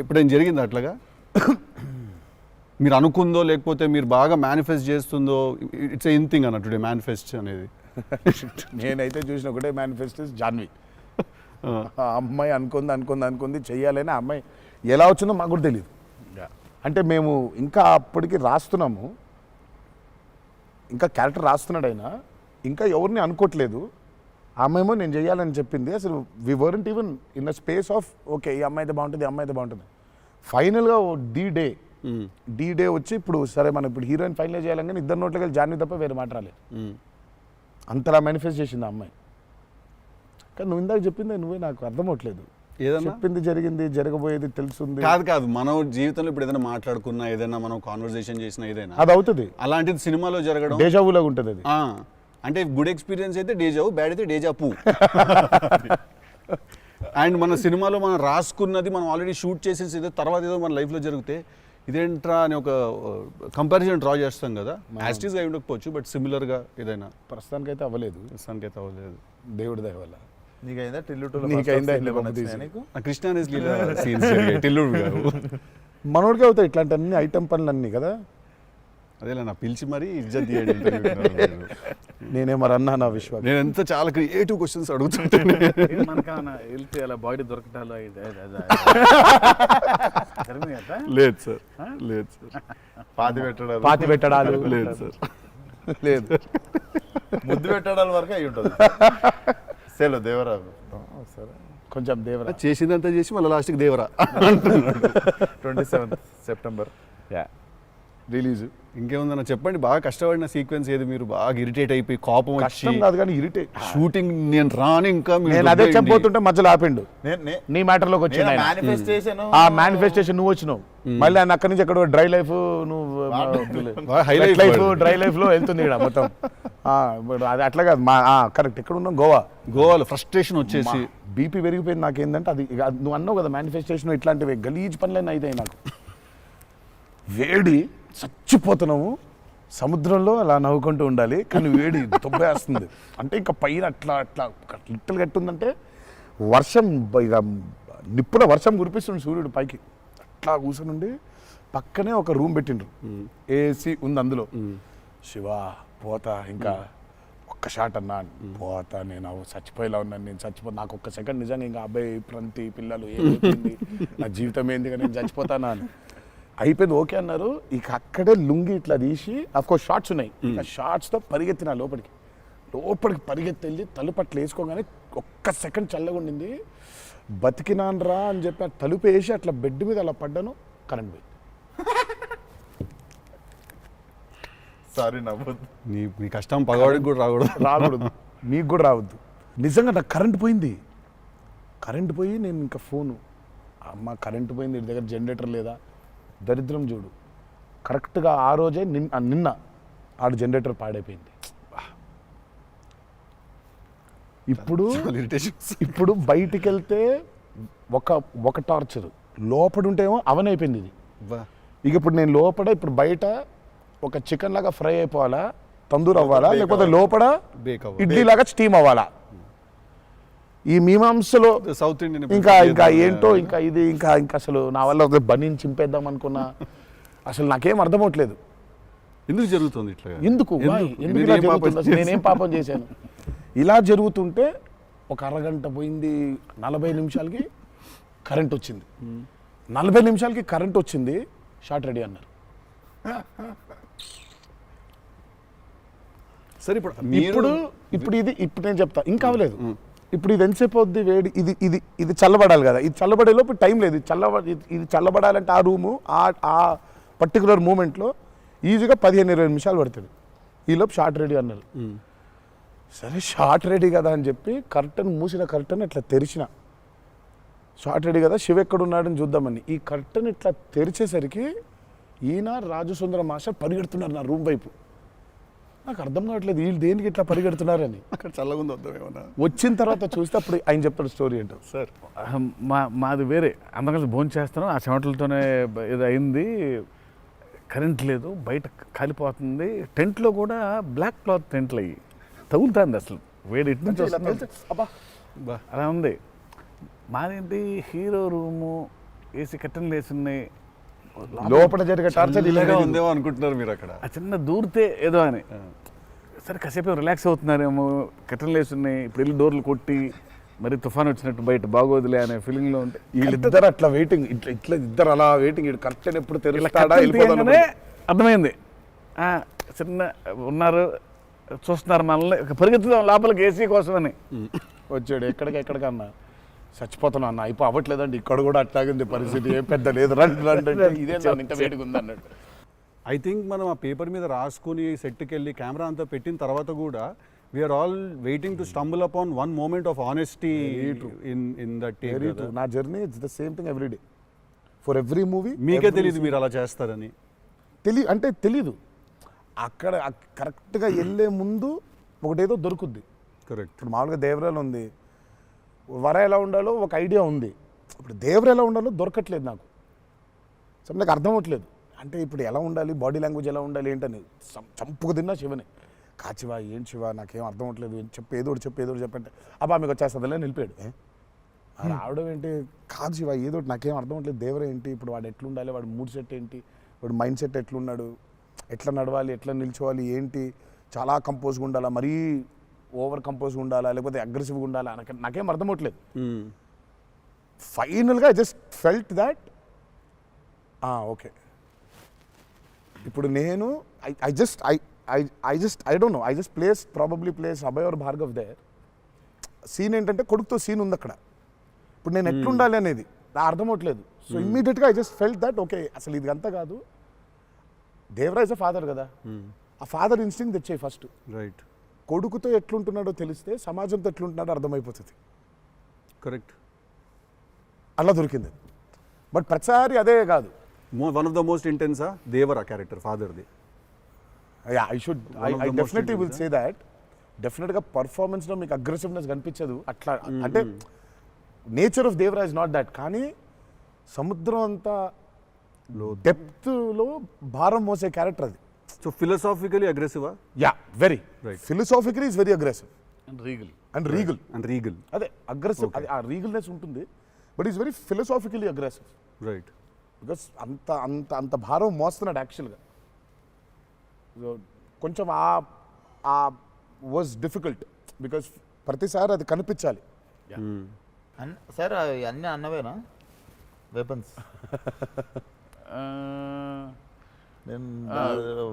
ఎప్పుడైనా జరిగింది అట్లాగా? మీరు అనుకుందో లేకపోతే మీరు బాగా మేనిఫెస్ట్ చేస్తుందో? ఇట్స్ ఎ థింగ్ అన్న టుడే మేనిఫెస్ట్ అనేది. నేనైతే చూసిన ఒకటే మేనిఫెస్టో జాన్వి. ఆ అమ్మాయి అనుకుంది చెయ్యాలని. ఆ అమ్మాయి ఎలా వచ్చిందో మాకు కూడా తెలియదు. అంటే మేము ఇంకా అప్పటికి రాస్తున్నాము, ఇంకా క్యారెక్టర్ రాస్తున్నాడు ఆయన, ఇంకా ఎవరిని అనుకోవట్లేదు. ఆ అమ్మాయేమో నేను చెయ్యాలని చెప్పింది. అసలు we weren't even in the space of okay ఈ అమ్మాయి అయితే బాగుంటుంది, ఈ అమ్మాయి అయితే బాగుంటుంది. ఫైనల్గా డీ డే వచ్చి ఇప్పుడు సరే మనం ఇప్పుడు హీరోయిన్ ఫైనల్ చేయాలని ఇద్దరు నోట్లకి వెళ్ళి జాన్వి తప్ప వేరే మాట రాలేదు. అంతలా మేనిఫెస్ట్ చేసింది ఆ అమ్మాయి. కానీ నువ్వు ఇందాక చెప్పింది నువ్వే నాకు అర్థం అవట్లేదు. ఏదన్నా చెప్పింది జరిగింది, జరగబోయేది తెలుసుంది. కాదు మనం జీవితంలో ఇప్పుడు ఏదైనా మాట్లాడుకున్నా, ఏదైనా మనం కాన్వర్సేషన్ చేసినా, ఏదైనా అది అవుతుంది. అలాంటిది సినిమాలో జరగడం డేజావులాగా ఉంటుంది అది. అంటే గుడ్ ఎక్స్పీరియన్స్ అయితే డేజావు, బ్యాడ్ అయితే డేజాపు. అండ్ మన సినిమాలో మనం రాసుకున్నది మనం ఆల్రెడీ షూట్ చేసేసి ఏదో తర్వాత ఏదో మన లైఫ్లో జరిగితే ఇదేంట్రా అని ఒక కంపారిజన్ డ్రా చేస్తాం కదా. యాస్టీస్గా అయి ఉండకపోవచ్చు, బట్ సిమిలర్గా ఏదైనా. ప్రస్తుతానికైతే అవ్వలేదు, దేవుడి దయ వల్ల. నీకైందా నీకైందా కృష్ణ టిల్లుడు గారు మనోడికి అవుతాయి ఇట్లాంటి అన్ని ఐటమ్ పనులు అన్నీ కదా. అదేలా నా పిలిచి మరీ ఇజ్జత్ తీయండి. నేనే మరి అన్నా నా విశ్వాసం. నేను ఎంత చాలా క్రియేటివ్ క్వశ్చన్స్ అడుగుతుంటాను. వెళ్తే అలా బాడీ దొరకటాలు లేదు సార్, లేదు సార్. పాతి పెట్టడాలు లేదు సార్, లేదు. ముద్దు పెట్టడాల వరకు అయి ఉంటుంది. సెలవు దేవరా సరే కొంచెం దేవరా చేసిందంతా చేసి మళ్ళీ లాస్ట్కి దేవరా 27th September రిలీజ్. ఇంకేముందన్న చెప్పండి. బాగా కష్టపడిన సీక్వెన్స్ ఏది? మీరు బాగా ఇరిటేట్ అయిపోయి కోపం కష్టం కాదు కానీ ఇరిటేట్. షూటింగ్ నేను రాను ఇంకా నేను అదే చెప్పబోతుంటే మధ్యలో ఆపిండు. నీ మ్యాటర్లోకి వచ్చింది ఆ మేనిఫెస్టేషన్. నువ్వు వచ్చినావు మళ్ళీ ఆయన అక్కడి నుంచి ఎక్కడ డ్రై లైఫ్, నువ్వు డ్రై లైఫ్ లో వెళ్తుంది ఇక్కడ మొత్తం. అది అట్లా కాదు కరెక్ట్. ఎక్కడ ఉన్నాం? గోవాలో ఫ్రస్ట్రేషన్ వచ్చేసి బీపీ పెరిగిపోయింది. నాకేందంటే అది నువ్వు అన్నావు కదా మేనిఫెస్టేషన్ ఇట్లాంటివి గలీజ్ పనులన్నీ అయితే నాకు వేడి చచ్చిపోతున్నాము. సముద్రంలో అలా నవ్వుకుంటూ ఉండాలి కానీ వేడి దొబ్బేస్తుంది. అంటే ఇంకా పైన అట్లా లిట్టలు కట్టుందంటే వర్షం, ఇక నిప్పున వర్షం కురిపిస్తుంది సూర్యుడు పైకి. అట్లా కూర్చొని పక్కనే ఒక రూమ్ పెట్టిండ్రు, ఏసీ ఉంది అందులో. శివా పోతా, ఇంకా ఒక్క షాట్ అన్నా పోతా, నేను చచ్చిపోయేలా ఉన్నాను, నేను చచ్చిపోతా. నాకు ఒక్క సెకండ్ నిజంగా ఇంకా అబ్బాయి ప్రంతి పిల్లలు ఏమైంది, నా జీవితం ఏంది, నేను చచ్చిపోతానా అని అయిపోయింది. ఓకే అన్నారు. ఇక అక్కడే లుంగి ఇట్లా తీసి అఫ్కోర్స్ షార్ట్స్ ఉన్నాయి, ఆ షార్ట్స్తో పరిగెత్తిన లోపలికి పరిగెత్తి వెళ్ళి తలుపు అట్లా వేసుకోగానే ఒక్క సెకండ్ చల్లగా ఉండింది. బతికినాను రా అని చెప్పి ఆ తలుపు వేసి అట్లా బెడ్ మీద అలా పడ్డాను. కరెంట్ పోయింది. సారీ నవ్వద్దు. నీ కష్టం పగవాడికి కూడా రాకూడదు, మీకు కూడా రావద్దు. నిజంగా నాకు కరెంట్ పోయింది. కరెంట్ పోయి నేను ఇంకా ఫోను, అమ్మ కరెంట్ పోయింది, ఇంటి దగ్గర జనరేటర్ లేదా, దరిద్రం చూడు. కరెక్ట్గా ఆ రోజే నిన్న ఆడు జనరేటర్ పాడైపోయింది. ఇప్పుడు బయటికి వెళ్తే ఒక టార్చర్, లోపల ఉంటేమో అవన్ అయిపోయింది ఇది. ఇక ఇప్పుడు నేను ఇప్పుడు బయట ఒక చికెన్ లాగా ఫ్రై అయిపోవాలా, తందూరు అవ్వాలా, లేకపోతే లోపల ఇడ్లీ లాగా స్టీమ్ అవ్వాలా. ఈ మీమాంసలో సౌత్ ఇండియన్ ఇంకా ఏంటో ఇంకా ఇది ఇంకా అసలు నా వల్ల ఒక బనీని చింపేద్దాం అనుకున్నా అసలు నాకేం అర్థమవట్లేదు. ఎందుకు జరుగుతుంది ఇట్లా? ఎందుకు Why? ఎందుకు ఇలా జరుగుతుంది? అసలు నేనేం పాపం చేశాను? ఇలా జరుగుతుంటే ఒక అరగంట పోయింది, 40 నిమిషాలకి కరెంట్ వచ్చింది. 40 నిమిషాలకి కరెంట్ వచ్చింది, షార్ట్ రెడీ అన్నారు. సరే ఇప్పుడు ఇప్పుడు నేను చెప్తా, ఇంకా అవ్వలేదు. ఇప్పుడు ఇది ఎంతసేపు అవుద్ది వేడి, ఇది చల్లబడాలి కదా, ఇది చల్లబడే లోపు టైం లేదు. ఇది చల్లబడాలంటే ఆ రూము ఆ పర్టికులర్ మూమెంట్లో ఈజీగా 15-20 నిమిషాలు పడుతుంది. ఈలోపు షార్ట్ రెడీ అన్నారు. సరే షార్ట్ రెడీ కదా అని చెప్పి మూసిన కర్టన్ ఇట్లా తెరిచిన. షార్ట్ రెడీ కదా, శివ ఎక్కడున్నాడని చూద్దామని ఈ కర్టన్ ఇట్లా తెరిచేసరికి ఈయన రాజు సుందర మాస్టర్ పరిగెడుతున్నారు నా రూమ్ వైపు. నాకు అర్థం కావట్లేదు వీళ్ళు దేనికి ఇట్లా పరిగెడుతున్నారని. అక్కడ చల్లగా ఉంది వద్దాం ఏమన్నా. వచ్చిన తర్వాత చూస్తే అప్పుడు ఆయన చెప్తాడు స్టోరీ ఏంటో. సార్ మాది వేరే, అందరం కలిసి భోజనం చేస్తాను, ఆ చెమటలతోనే ఇది అయింది, కరెంట్ లేదు, బయట కాలిపోతుంది, టెంట్లో కూడా బ్లాక్ క్లాత్ టెంట్లు అయ్యి తగులుతుంది, అసలు వేడి ఇటు నుంచి వస్తుంది, అలా ఉంది. మాదేంటి హీరో రూము, ఏసీ కట్టెలు వేసి ఉన్నాయి, లోపల జరిగే టార్చర్ ఇలాగా ఉందేమో అనుకుంటున్నారు మీరు అక్కడ. ఆ చిన్న దూరితే ఏదో అని. సరే కాసేపు రిలాక్స్ అవుతున్నారేమో, కట్టెలు వేసి ఉన్నాయి, ఇప్పుడు వెళ్ళి డోర్లు కొట్టి మరి తుఫాన్ వచ్చినట్టు బయట బాగోదులే అనే ఫీలింగ్లో ఉంటే వీళ్ళిద్దరు అట్లా వెయిటింగ్, ఇట్లా ఇద్దరు అలా వెయిటింగ్, కర్టెన్ ఎప్పుడు తెరుస్తాడా వెళ్ళిపోతానే అర్థమైంది. చిన్న ఉన్నారు చూస్తున్నారు మనల్ని, పరిగెత్తుదాం లోపలికి ఏసీ కోసమని వచ్చాడు. ఎక్కడికన్నా చచ్చిపోతున్నా అన్న, అయిపో అవ్వట్లేదండి, ఇక్కడ కూడా అట్లాగింది పరిస్థితి, ఏం పెద్ద లేదు, రండి అంటే ఇదే ఇంత వేడిగా ఉంది అన్నట్టు. ఐ థింక్ మనం ఆ పేపర్ మీద రాసుకుని సెట్కి వెళ్ళి కెమెరా అంతా పెట్టిన తర్వాత కూడా we are all waiting to stumble upon one moment of honesty in that take. నా journey it's the same thing every day for every movie. మీకే తెలియదు మీరు అలా చేస్తారని? తెలీదు. అక్కడ కరెక్ట్గా వెళ్ళే ముందు ఒకటేదో దొరుకుద్ది. కరెక్ట్. ఇప్పుడు మామూలుగా దేవరాలు ఉంది, వర ఎలా ఉండాలో ఒక ఐడియా ఉంది, ఇప్పుడు దేవర ఎలా ఉండాలో దొరకట్లేదు నాకు. సో నాకు అర్థం అవ్వట్లేదు, అంటే ఇప్పుడు ఎలా ఉండాలి, బాడీ లాంగ్వేజ్ ఎలా ఉండాలి ఏంటని చంపుకు తిన్నా శివని. కాచివా ఏం శివ నాకేం అర్థం అవ్వట్లేదు, ఏదో చెప్పంటే అబ్బా మీకు వచ్చేస్తుందిలే నిలిపాడు. రావడం ఏంటి, కాదు శివ ఏదో నాకేం అర్థం అవ్వట్లేదు, దేవర ఏంటి, ఇప్పుడు వాడు ఎట్లుండాలి, వాడు మూడ్ సెట్ ఏంటి, వాడు మైండ్ సెట్ ఎట్లున్నాడు, ఎట్లా నడవాలి, ఎట్లా నిల్చోవాలి ఏంటి, చాలా కంపోజ్గా ఉండాలా, మరీ ఓవర్ కంపోజ్గా ఉండాలా, లేకపోతే అగ్రెసివ్గా ఉండాలా, నాకేం అర్థం అవ్వట్లేదు. ఫైనల్గా I just felt that okay ఇప్పుడు నేను I don't know, I just probably place Abhay or Bhargav there. Scene ఏంటంటే కొడుకుతో సీన్ ఉంది అక్కడ, ఇప్పుడు నేను ఎట్లుండాలి అనేది నా అర్థం అవ్వట్లేదు. సో ఇమ్మీడియట్గా I just felt that okay అసలు ఇది అంతా కాదు, దేవరాజ్ ఫాదర్ కదా, ఆ ఫాదర్ ఇన్స్టింక్ట్ తెచ్చాయి ఫస్ట్. రైట్. కొడుకుతో ఎట్లుంటున్నాడో తెలిస్తే సమాజంతో ఎట్లుంటున్నాడో అర్థమైపోతుంది. కరెక్ట్. అలా దొరికింది. బట్ ప్రతిసారి అదే కాదు. వన్ ఆఫ్ ద మోస్ట్ ఇంటెన్సా దేవరా క్యారెక్టర్ ఫాదర్ది. I definitely will say that. డెఫినెట్గా పర్ఫార్మెన్స్లో మీకు అగ్రెసివ్నెస్ కనిపించదు అట్లా, అంటే nature of Devara's not that, కానీ సముద్రం అంతా డెప్త్లో భారం మోసే క్యారెక్టర్ అది. సో ఫిలసాఫికలీ అగ్రెసివా? Yeah, very Right. Philosophically is very aggressive and regal and regal. అదే అగ్రెసివ్, అది ఆ రీగల్నెస్ ఉంటుంది, but is very philosophically aggressive. Right. Because అంత భారం మోస్తున్నాడు యాక్చువల్గా. కొంచెం ఆ వాజ్ డిఫికల్ట్ బికాస్ ప్రతిసారి అది కనిపించాలి. సార్ అవి అన్నీ అన్నవేనా వెపన్స్? నేను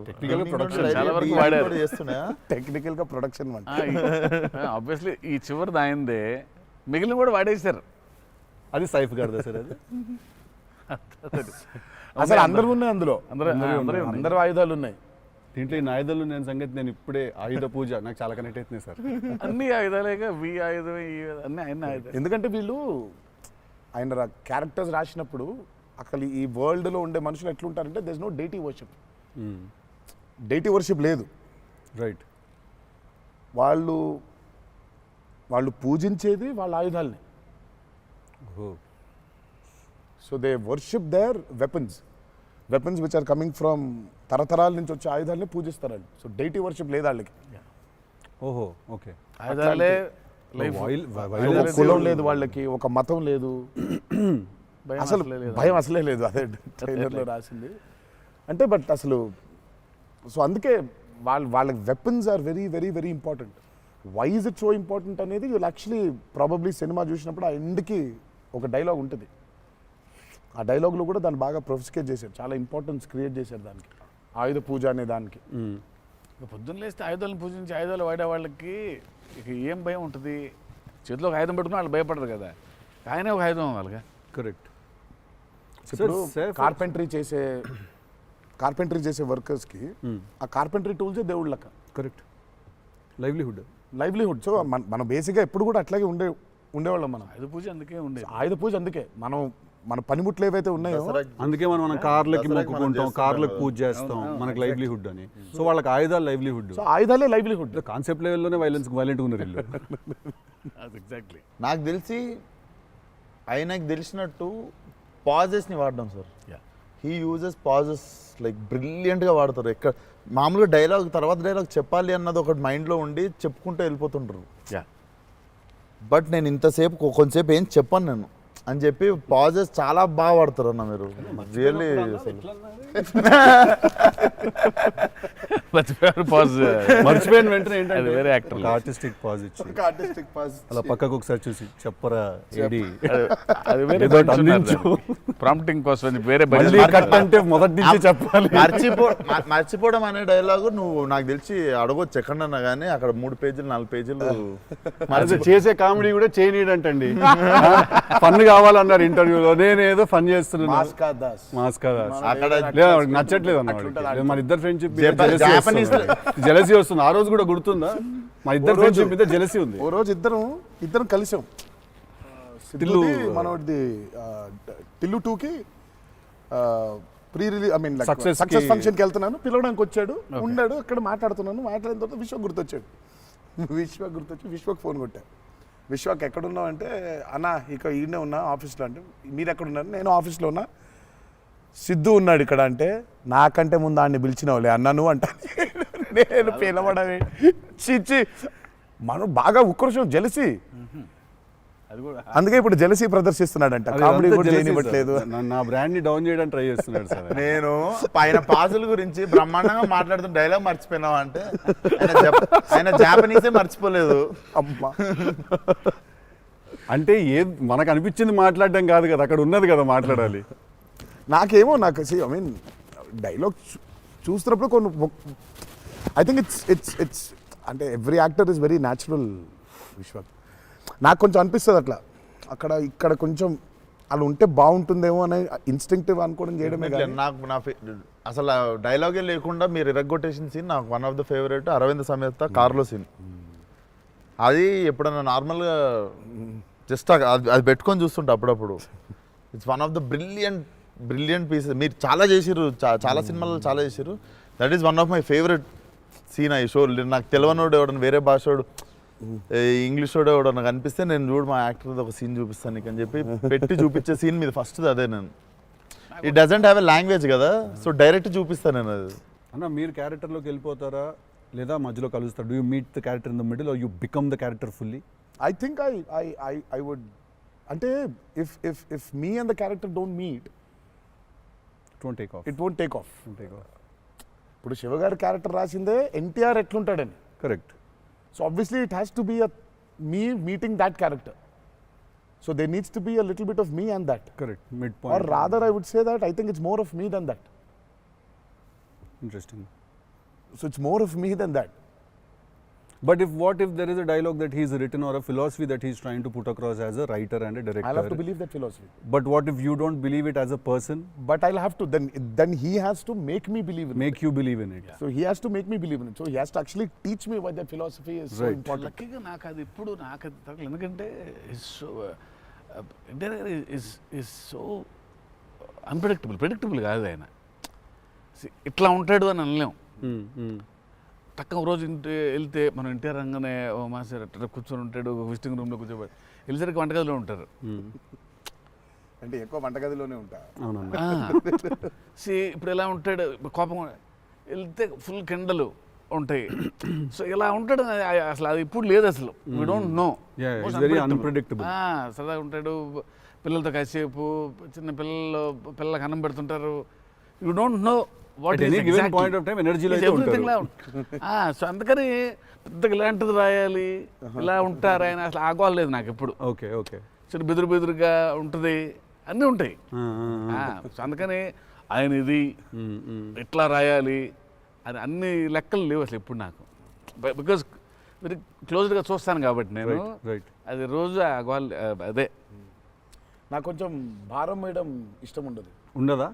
Technical production చాలా వరకు వాడారు. చేస్తున్నా. టెక్నికల్గా ప్రొడక్షన్ అంటే ఆబ్వియస్లీ ఈ చివరిది ఆయనదే, మిగిలిన కూడా వాడేశారు. అది సైఫ్ గారిదా సార్? అది అసలు అందరూ ఉన్నాయి అందులో, అందరూ అందరూ ఆయుధాలు ఉన్నాయి దీంట్లో. ఈ ఆయుధాలు నేను సంగతి నేను ఇప్పుడే ఆయుధ పూజ నాకు చాలా కనెక్ట్ అవుతుంది సార్. అన్ని ఆయుధాలేగా, వి ఆయుధం అన్ని ఆయన ఆయుధాలు. ఎందుకంటే వీళ్ళు ఆయన క్యారెక్టర్స్ రాసినప్పుడు అసలు ఈ వరల్డ్లో ఉండే మనుషులు ఎట్లుంటారంటే there is no deity worship. Deity worship లేదు. రైట్. వాళ్ళు పూజించేది వాళ్ళ ఆయుధాలని. So they worship their weapons which are coming from తరతరాల నుంచి వచ్చే ఆయుధాలని పూజిస్తారు వాళ్ళు. సో డైటీ వర్షిప్ లేదు వాళ్ళకి. ఓహో, ఓకే. ఆయుధాలే లైఫ్ ఒక కులం లేదు వాళ్ళకి, ఒక మతం లేదు, అసలు భయం అసలే లేదు. అదే ట్రైలర్లో రాసింది అంటే. బట్ అసలు సో అందుకే వాళ్ళకి weapons are very very very important. Why is it so important అనేది వీళ్ళు యాక్చువల్లీ ప్రాబబ్లీ సినిమా చూసినప్పుడు ఆ ఎండ్కి ఒక డైలాగ్ ఉంటుంది. ఆ డైలాగ్లో కూడా దాన్ని బాగా ప్రొఫిసికేట్ చేశారు, చాలా ఇంపార్టెన్స్ క్రియేట్ చేశారు దానికి, ఆయుధ పూజ అనే దానికి. ఇక పొద్దున్న లేస్తే ఆయుధాలను పూజించి ఆయుధాలు వాడే వాళ్ళకి ఇక ఏం భయం ఉంటుంది? చేతిలో ఒక ఆయుధం పెట్టుకుని వాళ్ళు భయపడరు కదా, ఆయనే ఒక ఆయుధం వాళ్ళగా. కరెక్ట్. ఇప్పుడు కార్పెంటరీ చేసే వర్కర్స్కి ఆ కార్పెంటరీ టూల్సే దేవుళ్ళ లెక్క. కరెక్ట్. లైవ్లీహుడ్. సో మనం బేసిక్గా ఎప్పుడు కూడా అట్లాగే ఉండేవాళ్ళం. మనం ఆయుధ పూజ అందుకే ఉండేది. ఆయుధ పూజ అందుకే మన పనిముట్లు ఏవైతే ఉన్నాయో అందుకే మనం కార్లకి మొక్కుకుంటాం, కార్లకు పూజ చేస్తాం, మనకి లైవ్లీహుడ్ అని. సో వాళ్ళకి ఆయుధాలు లైవ్లీహుడ్. సో ఆయుధాలే లైవ్లీహుడ్. కాన్సెప్ట్ లెవెల్లోనే వైలెంట్ ఉన్నారు వీళ్ళు. ఎగ్జాక్ట్లీ. నాకు తెలిసి ఆయనకు తెలిసినట్టు పాజెస్ని వాడడం sir. He uses pauses like బ్రిలియంట్గా వాడతారు. ఎక్కడ మామూలుగా డైలాగ్ తర్వాత డైలాగ్ చెప్పాలి అన్నది ఒకటి మైండ్లో ఉండి చెప్పుకుంటూ వెళ్ళిపోతుంటారు. బట్ నేను ఇంతసేపు కొంతసేపు ఏం చెప్పాను నేను అని చెప్పి పాజెస్ చాలా బాగా వాడతారు అన్న మీరు. రియల్లీ మర్చిపోయిన వెంటనే అది వేరే యాక్టర్. ఆర్టిస్టిక్ పాజ్ ఇచ్చి అలా పక్కకు ఒకసారి చూసి చెప్పరా ఏడి అది వేరే ప్రాంప్టింగ్ కోసం వేరే మళ్ళీ కట్ అంటే మొదటి నుంచి చెప్పాలి. మర్చిపోవడం అనే డైలాగు నువ్వు నాకు తెలిసి అడగొచ్చు ఎక్కడన్నా కానీ అక్కడ 3 పేజీలు 4 పేజీలు మరి చేసే కామెడీ కూడా చేయనీడంటండి. ఫన్ కావాలన్నారు ఇంటర్వ్యూలో, నేనేదో ఫన్ చేస్తున్నాను. మాస్కా దాస్ అక్కడ నచ్చట్లేదు అన్న. మన ఇద్దరు ఫ్రెండ్షిప్ జెలసీ వస్తుంది. ఆ రోజు కూడా గుర్తుందా? మా ఇద్దరు ఫ్రెండ్షిప్ మీద జెలసీ ఉంది. ఓ రోజు ఇద్దరం కలిసాం. టిల్లు మనోడిది టిల్లు 2కి pre release I mean Success success ఫంక్షన్కి వెళ్తున్నాను, పిలవడానికి వచ్చాడు, ఉన్నాడు అక్కడ, మాట్లాడుతున్నాను. మాట్లాడిన తర్వాత విశ్వక్ గుర్తొచ్చాడు. విశ్వక్ ఫోన్ కొట్టా. విశ్వక్ ఎక్కడున్నావు అంటే, అన్న ఇక ఈయనే ఉన్నా ఆఫీస్లో. అంటే మీరు ఎక్కడున్నారు? నేను ఆఫీస్లో ఉన్నా. సిద్ధు ఉన్నాడు ఇక్కడ అంటే, నాకంటే ముందు ఆయన్ని పిలిచినవులే అన్నా నువ్వు అంటా. నేను పిలవడమే చిచ్చి. మనం బాగా ఉక్రోషం, జెలసీ. అందుకే ఇప్పుడు జెలసీ ప్రదర్శిస్తున్నాడంట. కామెడీ కూడా చేయనివ్వట్లేదు. నా బ్రాండ్ ని డౌన్ చేయడానికి ట్రై చేస్తున్నాడు సార్. నేను ఆయన పాజుల గురించి బ్రహ్మాండంగా మాట్లాడుతున్న డైలాగ్ మర్చిపోయినావా అంటే, ఆయన జాపనీసే మర్చిపోలేదు. అమ్మా అంటే మనకు అనిపించింది మాట్లాడడం కాదు కదా, అక్కడ ఉన్నది కదా మాట్లాడాలి. నాకేమో ఐ మీన్ డైలాగ్ చూస్తున్నప్పుడు కొన్ని ఐ థింక్ ఇట్స్ అంటే every actor is very natural. Vishwak నాకు కొంచెం అనిపిస్తుంది అట్లా, ఇక్కడ కొంచెం అలా ఉంటే బాగుంటుందేమో అనే ఇన్స్టింక్టివ్ అనుకోవడం చేయడమే. నాకు అసలు డైలాగే లేకుండా మీరు ఇరగ్గొట్టేసిన సీన్ నాకు one of the favourite. Aravinda Sametha కార్లో సీన్. అది ఎప్పుడన్నా నార్మల్గా జస్ట్ అది పెట్టుకొని చూస్తుంటా అప్పుడప్పుడు. It's one of the brilliant pieces. మీరు చాలా చేసిర్రు, చాలా సినిమాలు చాలా చేసిర్రు. That is one of my favourite scene ఆ షో. నాకు తెలియనోడు ఎవడన్నా, వేరే భాషోడు, ఇంగ్లీష్ వాడు ఎవడో నాకు అనిపిస్తే, నేను చూడు మా యాక్టర్ ఒక సీన్ చూపిస్తాను నీకు అని చెప్పి పెట్టి చూపించే సీన్ మీద ఫస్ట్ అదే. నేను it doesn't have a language కదా, సో డైరెక్ట్ చూపిస్తాను నేను అది. అన్న మీరు క్యారెక్టర్లోకి వెళ్ళిపోతారా లేదా మధ్యలో కలుస్తారు? Do you meet the character in the middle or you become the character fully? I think I would, అంటే if me and the character don't meet, it won't take off. ఇప్పుడు శివగారి క్యారెక్టర్ రాసిందే ఎన్టీఆర్ ఎట్లుంటాడని. Correct. So obviously it has to be me meeting that character. So there needs to be a little bit of me and that. Correct. Midpoint. Or rather I would say that I think it's more of me than that. Interesting. So it's more of me than that. But what if there is a dialogue that he's written or a philosophy that he's trying to put across as a writer and a director? I'll have to believe that philosophy. But what if you don't believe it as a person? But I'll have to, then he has to make me believe in it. Make you believe in it. Yeah. So he has to make me believe in it. So he has to actually teach me why that philosophy is so important. లక్కీగా నాకు అది ఇప్పుడు నాకు అది తగ్గలేదు. ఎందుకంటే ఇస్ సో ప్రెడిక్టబుల్ కాదు ఆయన. ఇట్లా ఉంటాడు అని అనలేం. తక్కువ రోజు వెళ్తే మనం ఎన్టీఆర్ రంగానే ఓ మాస్టర్ అట్లా కూర్చొని ఉంటాడు, విజిటింగ్ రూమ్లో కూర్చోబెట్టి, వెళ్ళేసరికి వంటగదిలో ఉంటారు. అంటే ఎక్కువ వంటగదిలోనే ఉంటా. ఇప్పుడు ఎలా ఉంటాడు, కోపం వెళ్తే ఫుల్ కెండలు, ఉంటాయి. సో ఇలా ఉంటాడు అసలు అది ఇప్పుడు లేదు అసలు. We don't know. Yeah, it's very unpredictable. సరదాగా ఉంటాడు, పిల్లలతో కాసేపు, చిన్న పిల్లలకు అన్నం పెడుతుంటారు. You don't know what At any given point of time, energy లో అయితే ఉంటారు. సో అందుకని పెద్దగా ఇలాంటిది రాయాలి, ఇలా ఉంటారు ఆయన, అసలు ఆగోలేదు నాకు ఎప్పుడు. Okay okay. చిన్న బెదురుగా ఉంటుంది, అన్నీ ఉంటాయి. సో అందుకని ఆయన ఇది ఇట్లా రాయాలి అని అన్ని లెక్కలు లేవు అసలు ఎప్పుడు నాకు. బికాజ్ వెరీ క్లోజ్గా చూస్తాను కాబట్టి నేను. రైట్. అది రోజు అదే నాకు కొంచెం భారం వేయడం ఇష్టం ఉండదు. ఉండదా?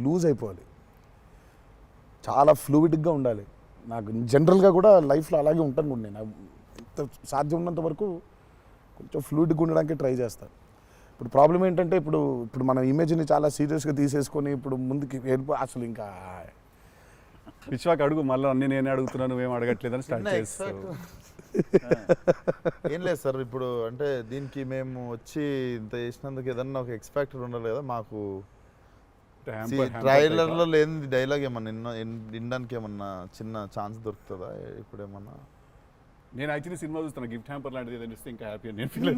లూజ్ అయిపోవాలి, చాలా ఫ్లూయిడ్గా ఉండాలి. నాకు జనరల్గా కూడా లైఫ్లో అలాగే ఉంటాను కూడా నేను. ఎంత సాధ్యం ఉన్నంత వరకు కొంచెం ఫ్లూయిడ్గా ఉండడానికి ట్రై చేస్తాను. ఇప్పుడు ప్రాబ్లం ఏంటంటే ఇప్పుడు మన ఇమేజ్ని చాలా సీరియస్గా తీసేసుకొని ఇప్పుడు ముందుకి అసలు ఇంకా విశ్వాక్ అడుగు, మళ్ళీ అన్ని నేనే అడుగుతున్నాను, నువ్వేం అడగట్లేదని స్టార్ట్ చేస్తావు. ఏం లేదు సార్, ఇప్పుడు అంటే దీనికి మేము వచ్చి ఇంత చేసినందుకు ఏదన్నా ఒక ఎక్స్పెక్టర్ ఉండాలి కదా మాకు. ట్రైలర్లో లేని డైలాగ్ ఏమన్నా వినడానికి ఏమన్నా చిన్న ఛాన్స్ దొరుకుతుందా ఇప్పుడు ఏమన్నా? నేను యాక్చువల్లీ సినిమా చూస్తాను, గిఫ్ట్ హ్యాంపర్ లాంటిది ఏదైనా ఇస్తే ఇంకా హ్యాపీ అని నేను ఫీల్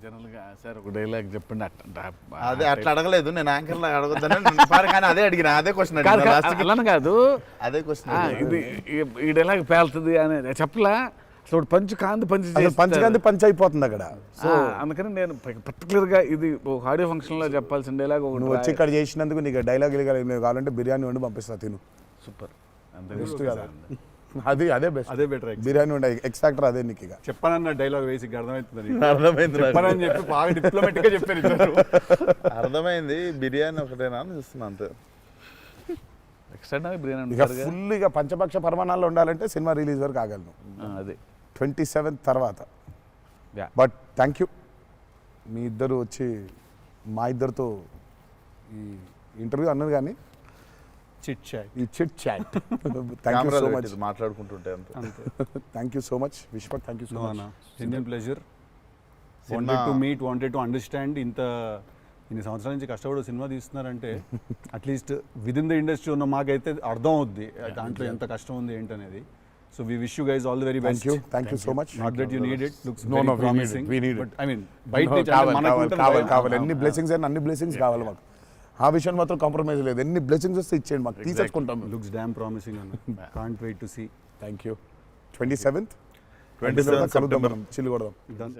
జనరల్గా సార్ ఒక డైలాగ్ చెప్పండి. అదే అట్లా అడగలేదు నేను, యాంకర్లో అడగొద్దని కానీ అదే అడిగిన, అదే క్వశ్చన్ అలా కాదు, అదే క్వశ్చన్. ఇది ఈ డైలాగ్ పేలుతుంది అని చెప్పలా. అసలు పంచ్ పంచ్ అయిపోతుంది అక్కడ. సో అందుకని నేను పర్టికులర్గా ఇది ఒక ఆడియో ఫంక్షన్లో చెప్పాల్సిన డైలాగ్ ఒకటి. నువ్వు వచ్చి ఇక్కడ చేసినందుకు నీకు డైలాగ్ కావాలంటే బిర్యానీ వండి పంపిస్తా, తిను. సూపర్. బెస్ట్ కదా, అదే బెస్ట్, అదే బెటర్. బిర్యానీ వండి ఎక్స్ ఫ్యాక్టర్ అదే నీకు. ఇక చెప్పానన్న డైలాగ్ వేసి అర్థమవుతుంది. అర్థమైంది చెప్పానని చెప్పి బాగా డిప్లొమాటిక్ గా చెప్పారు ఇద్దరు. అర్థమైంది, బిర్యానీ ఒకటేనా అని చూస్తున్నా అంతే. ఎక్స్ట్రా బిర్యానీ ఇక ఫుల్ ఇక పంచపక్ష పరమాణాల్లో ఉండాలంటే సినిమా రిలీజ్ వరకు ఆగలను, అదే 27th తర్వాత. Yeah. బట్ థ్యాంక్ యూ, మీ ఇద్దరు వచ్చి మా ఇద్దరితో ఈ ఇంటర్వ్యూ అన్నది కానీ చిట్ చాట్, ఈ chit chat. Thank you so much, మాట్లాడుకుంటుంటే అంతే. Thank you so much Vishwak, thank you so much. Genuine pleasure. Wanted to meet, wanted to understand. ఇన్ని సంవత్సరాల నుంచి కష్టపడి సినిమా తీస్తున్నారంటే at least with in the industry ఉన్న మాకైతే అర్థం అవుద్ది దాంట్లో ఎంత కష్టం ఉంది ఏంటనేది. So we wish you guys all the very best. Thank you so much. Not that you need it, looks No, very we need it, promising. we need it. But I mean బయట నుంచి కావాలి ఎన్ని బ్లెస్సింగ్స్ అయినా అన్ని బ్లెస్సింగ్స్ కావాలి మాకు. ఆ విషయం మాత్రం కాంప్రమైజ్ లేదు. ఎన్ని బ్లెస్సింగ్స్ వస్తే ఇచ్చేయండి మాకు, తీసేసుకుంటాం. లుక్స్ డామ్ ప్రామిసింగ్ అన్న. Can't wait to see. Thank you. 27th September. చిల్లు కొడదాం. Done.